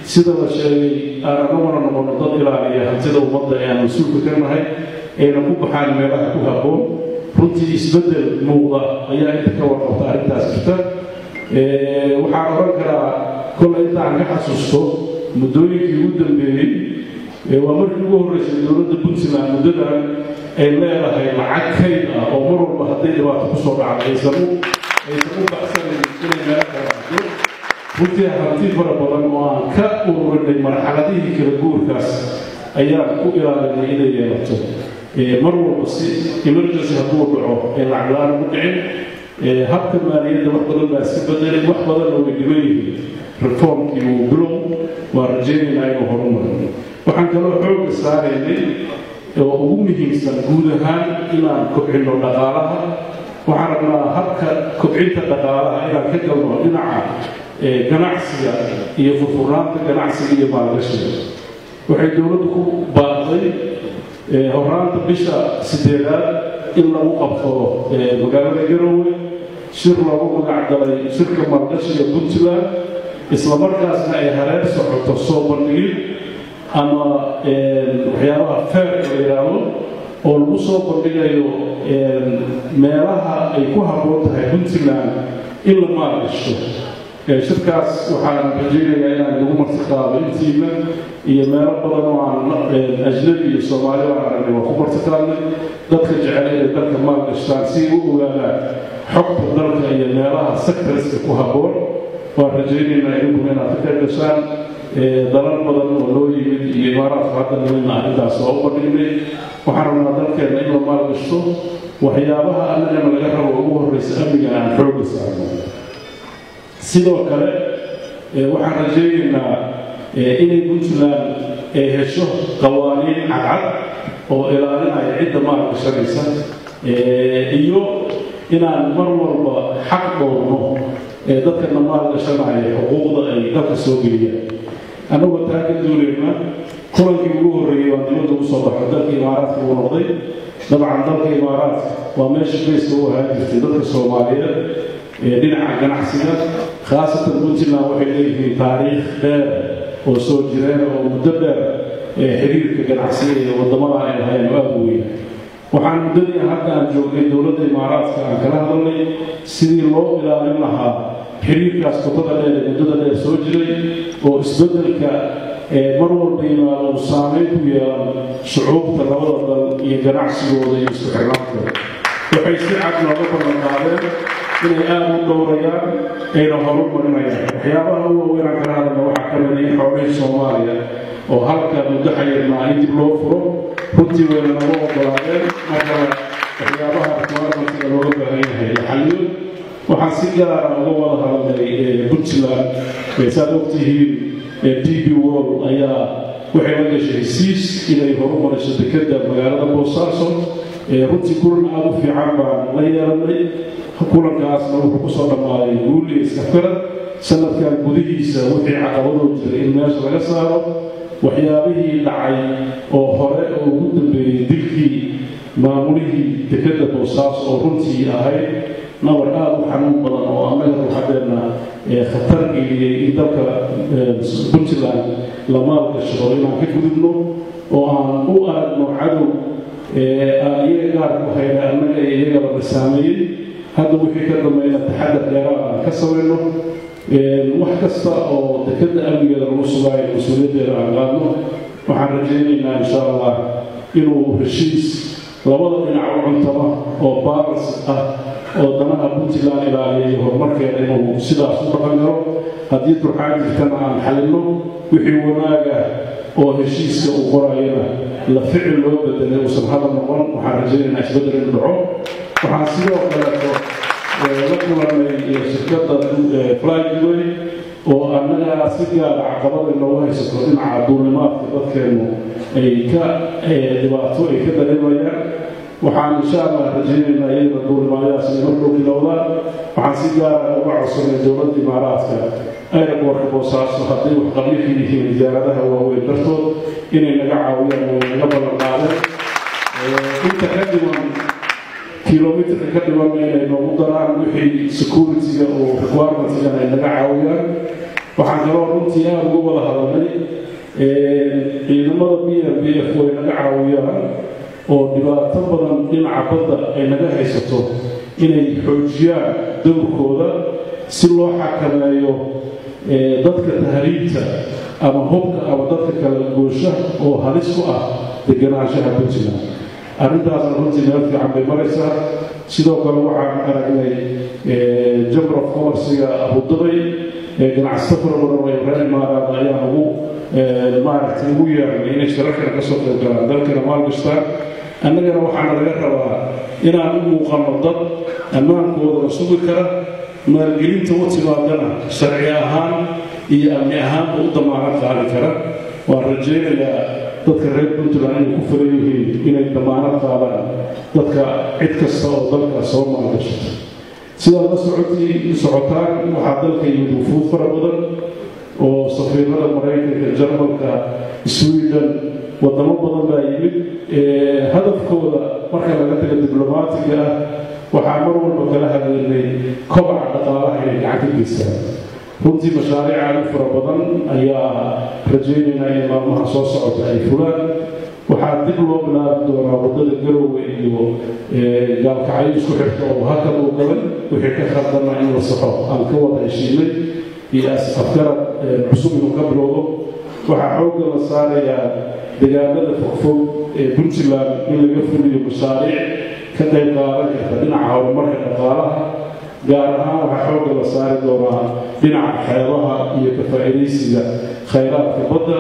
sida la sheegay anaguna noqono dad ilaaliya sida ummadda aan mas'uulka ka nahay ee ku baxaan meelaha ku habboon runtii isbedel muuqda ayaa inta ka warqabta arrintaas jirta waxaan oran karaa kolay inta aan ka xasuusto muddooyinkii ugu dambeeyey waa markii ugu horreysay dowladda Puntland muddadan ay leedahay lacag kayd ah oo mar walba hadday dhibaato ku soo dhacdo aysan u baxsanin inay meel kala runtii hanti fara badan oo aan ka ururinay marxaladihii kala guurkaas ayaan ku ilaalinay inay yeelato mar walba si emergency hadduu dhaco ee lacag la'aan ugu dhicin habka maaliyadda wax badan baa iska bedelay wax badan oo way dhiban yihiin reformkii uu bilow waa rajaynaynaa inuu horumaro waxaan kaloo xoogga saaraynay oo ugu muhiimsan guud ahaan inaan kobcino dhaqaalaha waxaan rabnaa habka kobcinta dhaqaalaha inaan ka galno dhinaca ganacsiga iyo furfurnaanta ganacsiga iyo maalgashiga waxay dowladdu ku baaqday horaanta bisha 8aad in lagu qabto magaalada Garowe shir lagu magacdaray shirka maalgashiga Puntland isla markaasna ay hareer socoto soo bandhigid ama waxyaabaha fair la yiraahdo oo lagu soo bandhigayo meelaha ay ku habboon tahay Puntland in la maalgasho shirkaas waxaan rajaynayaa inaan lagu martiqaado intiina iyo meelo badan oo aan ajnabi iyo Soomaali aan aragnay waa ku martiqaadnay dadka jecel ee dalka maalgashtaan si uu ogaadaan xogta dalka iyo meelaha sectorska ku habboon waan rajaynaynaa inaad ka gashaan dalal badan oo loo yimid iyo imaaraadka hadda nina arrintaas oo u bandhignay waxaan rabnaa dalkeena in la maalgasho waxyaabaha annagana laga rabo ugu horreysa amniga aan xoogga saarno sidoo kale waxaan rajaynaynaa inay Puntland hesho qawaaniin cadcad oo ilaalinaya cidda maalgashanaysa iyo inaan mar walba xaq doorno dadka maalgashanaya xuquuqda ay dalka soo geliyaan anagoo taa ka duulayna kulankii ugu horreeyay waa dibadda ugu soo baxay dalka imaaraadka uu noqday dabcan dalka imaaraadka waa meesha bayska u ahaan jirtay dadka Soomaaliyeed dhinaca ganacsiga khaasatan Puntland waxay leeyihiin taariikh dheer oo soo jireen oo muddo dheer xiriirka ganacsiga iyo wadamada ay hayaan aad u weyn waxaan muddadii hadda aan joognay dowladda imaaraadka aan kala hadalnay sidii loo ilaalin lahaa xiriirkaas qotada dheer ee muddada dheer soo jiray oo isbeddelka mar walba yimaado uu saameyn ku yeelan shucuubta labada dal iyo ganacsigooda iyo isku xirnaantooda waxay si cad nooga ballan qaadeen inay aad u dhowrayaan ayna horumarinayaan waxyaabaha ugu waaweyn aan kala hadalna waxaa ka mid ah in xoolihii Soomaaliya oo halka muddo xayirnaa in dib loo furo runtii wayna nagu oggolaadeen marka waxyaabaha requirements looga baahan yahay la xalliyo waxaan si gaar ah uga wada hadalnay Puntland saad ogtihiin DP World ayaa waxay la gashay heshiis inay horumariso dekedda magaalada Boosaaso runtii kulan aad u fiican baan la yeelanay kulankaasna wuxuu ku soo dhamaaday guuli iska firan sanadkan gudihiisa wixii caqabadoo jiray in meesha laga saaro waxyaabihii dhacay oo hore oo ugu dambeeyey dilkii maamulihii dekedda Boosaaso oo runtii ahayd nabar aad u xanuun badan oo annaga ruuxadeena khatar geliyey in dalka Puntland la maalgasho inaan ka gudubno oo aan u aragno cadow iyaga gaar ku hayna annaga iyaga la saameeyey hadda wixii ka dambeeyna taxadar dheeraad aan ka samayno wax kasta oo dekedda amnigeeda lagu sugaayo mas-uuliyaddeeda aan qaadno waxaan rajaynaynaa insha allah inuu heshiis labada dhinac u cuntama oo baalas ah oo danaha Puntland ilaaliya iyo horumarkeeda inuu sidaas u dhaqan galo haddii durxaan jirtana aan xalino wixii wanaaga oo heshiiska uu qorayana la ficil loo bedelay uusan hadal noqon waxaan rajaynaynaa isbeddel inuu dhaco waxaan sidoo kaleeto la kulanay shirkadda Flyway oo annaga si gaar ah caqabada loogu haysato dhinaca duulimaadka dadkeenu ay ka dhibaato ay ka dareemayaan waxaan insha allah rajaynaynaa iyada duulimaadaas inay markuu bilowdaan waxaan si gaara uga codsanay dowladda imaaraadka aeroboortka boosaaso hadday wax qabiil ka yihiin diyaaradaha waaweyn dartood inay naga caawiyaan oo naga ballan qaadeen inta ka dhiman kilomitrka ka dhiman inay noogu daraan wixii security-ga oo requirements-gan ay naga caawiyaan waxaan kaloo runtii aada ugu wada hadalnay ciidamada BRPF way naga caawiyaan oo dhibaato badan dhinaca badda ay naga haysato inay xoojiyaan dowrkooda si loo xakameeyo dadka tahriibta ama hubka ama dadka kala goosha oo halis ku ah deganaanshaha puntland arrintaasna runtii meel fiican bay maraysaa sidoo kale waxaan aragnay chamber of commerce-ga abudabay ganacsato fara badan oo reer imaaraad ayaan maaragtay ugu yeernay inay shirarkana ka soo qayb galaan dalkana maalgashtaan annagana waxaana laga rabaa inaan u muuqanno dad ammaankooda la sugi kara maalgelinta u timaadana sharci ahaan iyo amni ahaanba u damaanad qaadi kara waan rajaynayaa dadka reer puntland inay ku fulan yihiin inay damaanad qaadaan dadka cid kasta oo dalka soo maalgashata sidaad la socotaan waxaa dalka yimid wufuud fara badan oo safiirada maraykanka jarmalka sweden wadamo badan baa yimid hadafkooda marka laga taga diblomaatiga ah waxaa mar walba kala hadleynay kobaca dhaqaalaha inay gacan ka geystaan runtii mashaariic aad u fara badan ayaa rajaynaynaa in maalmaha soo socota ay fulaan waxaa dib loo bilaabi doonaa waddada garoowe iyo gaalkacyo isku xirta oo hakad uu galay wixii ka khaldana in la saxo aan ka wada heshiinay iyo afgarad cusub inuu ka bilowdo waxaa xoogga la saarayaa deegaanada fogfog ee puntland in laga fuliyo mashaariic ka qayb qaadan karta dhinaca horumarka dhaqaalaha gaar ahaan waxaa xoogga la saari doonaa dhinaca xeebaha iyo ka faa'iidaysiga khayraadka badda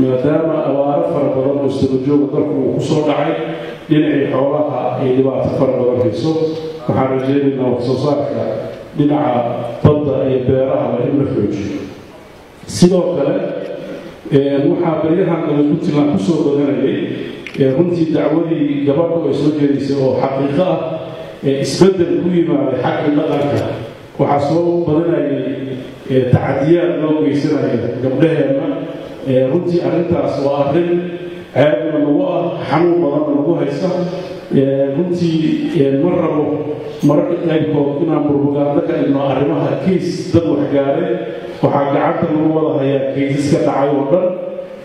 maadaama abaaro fara badan oo sabajooga dalku uu ku soo dhacay dhinacii xoolaha ay dhibaato fara badan hayso waxaan rajaynaynaa wax soo saarka dhinaca badda iyo beerahaba in la xoojiyo sidoo kale waxaa baryahan kale puntland ku soo badanayay runtii dacwadii gabadhu ay soo jeedisay oo xaqiiqo ah isbeddel ku yimaaday xagga dhaqanka waxaa soo badanayay tacadiyaad loo geysanaya gabdhaheenna runtii arrintaas waa arrin ceebna lagu ah xanuun badanna lagu haysa runtii ma rabo mararka qaybkood inaan burbugaando ka dhigno arrimaha kiis dad waxgaaray waxaa gacanta lagu wada hayaa kiisaska dhacay oo dhan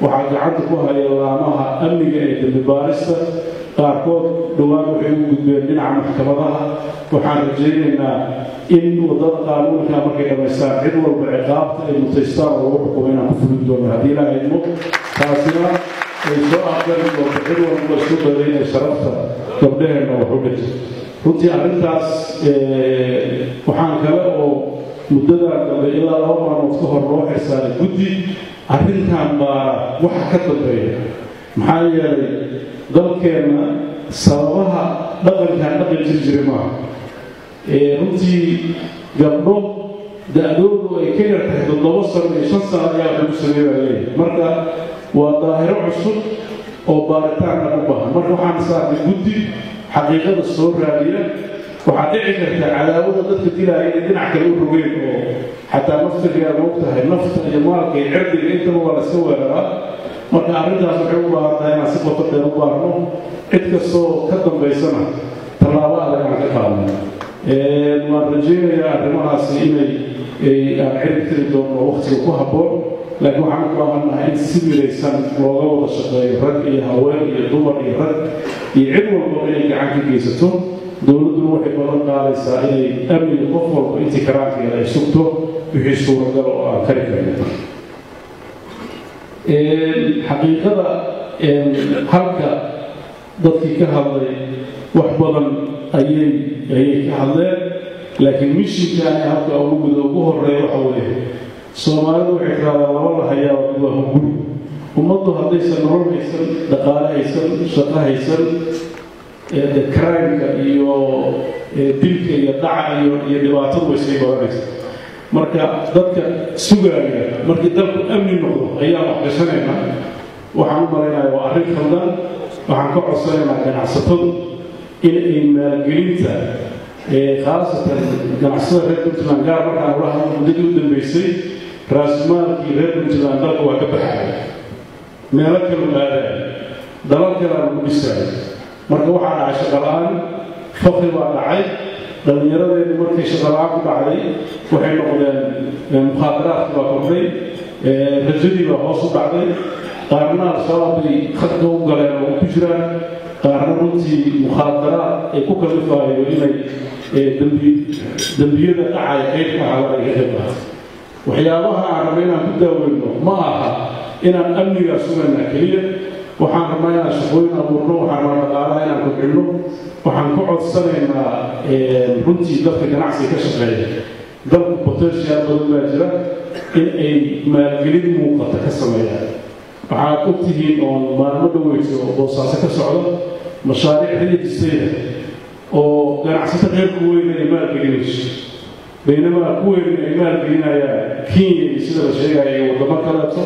waxaa gacanta ku haya laamaha amniga ee dambi baarista qaarkood dhowaan waxay u gudbeen dhinaca maxkamadaha waxaan rajaynaynaa in waddada qaanuunka markay dhammaystaan cid walba ciqaabta ay mutaystaan oo lagu xukumo inaan ku fulin doono haddii la haymo taasina ay soo aqbali doonto cid walba isku daday inay sharafta gabdhaheenna wax u dhigto runtii arrintaas waxaan kale oo muddadan dambe ilaa 2 maalmood ka hor loo xirsaaray guddi arrintan baa waxa ka dambeeya maxaa yeelay dalkeenna sababaha dhaqankan dhaqan jiri maaha runtii gabdho da-doodu ay ka yar tahay 7 sano iyo 5 sano ayaa lagu sameeyaa marka waa daahiro cusub oo baaritaanka u baahan marka waxaan saarnay guddi xaqiiqada soo raadiya waxaa dhici karta cadaawada dadka dilaya inay dhinac kale u rogeen oo xataa naftigaa moog tahay nafta iyo maalka iyo cirdiga intaba waa la iska weeraraa marka arrintaas waxay u baahan tahay inaan si qoto dheer u baarno cid kastoo ka dambaysana tallaabo adag aan ka qaadno waan rajaynayaa arrimahaasi inay aan cirib tiri doono waqtiga ku habboon laakiin waxaan u baahannahay in si midaysan looga wada shaqeeyo rag iyo haween iyo dumar iyo rag iyo cid walba inay gacan ka geysato dowladduna waxay balan qaadaysaa inay amniga qof walba intii karaankeeda ay sugto wixii suuragal oo aan kari karin xaqiiqada halka dadkii ka hadlay wax badan ayay ka hadleen laakiin mishinkaani halka ugu horeeya waxa weeye soomaalidu waxay tiraahdaa laba la hayaa waa hunguri ummaddu haddaysan nolol haysan dhaqaale haysan shaqo haysan crime-ka iyo dilka iyo dhaca iyo dhibaatadu way sii badanaysa marka dadka sugaaya markii dalku amni noqdo ayaa wax gashanaynaa waxaan u malaynayaa waa arrin khaldan waxaan ka codsanaynaa ganacsatadu إن مالجرينتا خاصة جنسية ريد بنتلان قال مركان وراها مدة جدا بيسي راسمال كي ريد بنتلان دلق وكبح مالك الآلة دلق المبسل مركا وحنا عشق الآن فقر وعي لأن يرى ذلك مركا شغلات بعدي وحين نقول مخاطرات وكفري رجلي وحوص بعدي قارنا صلابي خدوا قلنا وكجرا قارنا رنتي مخاطرات كوكا مفاهي وإني دنبيدا أعي قيد على الإجابة وحيابها عربينا بدأوا معها إن الأمن يسونا كليا وحن رمينا شخوينا مرنو وحن رمضانا إن كبرنو وحن قعد سنة رنتي دفع جناعسي كشفية دفع بوتنشيال بدون ماجرة إن أي مالجرين موقتة كسمية waxaa ku tihiin oo maalmo dhaweyso boosaaso ka socdo mashaariic xilligiisayda oo ganacsato reerku weyn ay maalgelinayso baynamaa ku weyn ay maalgelinayaan Kenya iyo sida la sheegayo wadamo kaleeto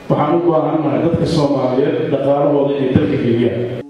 waxaan u baahannahay dadka Soomaaliyeed dhaqaalahooda inay dalka geliyaan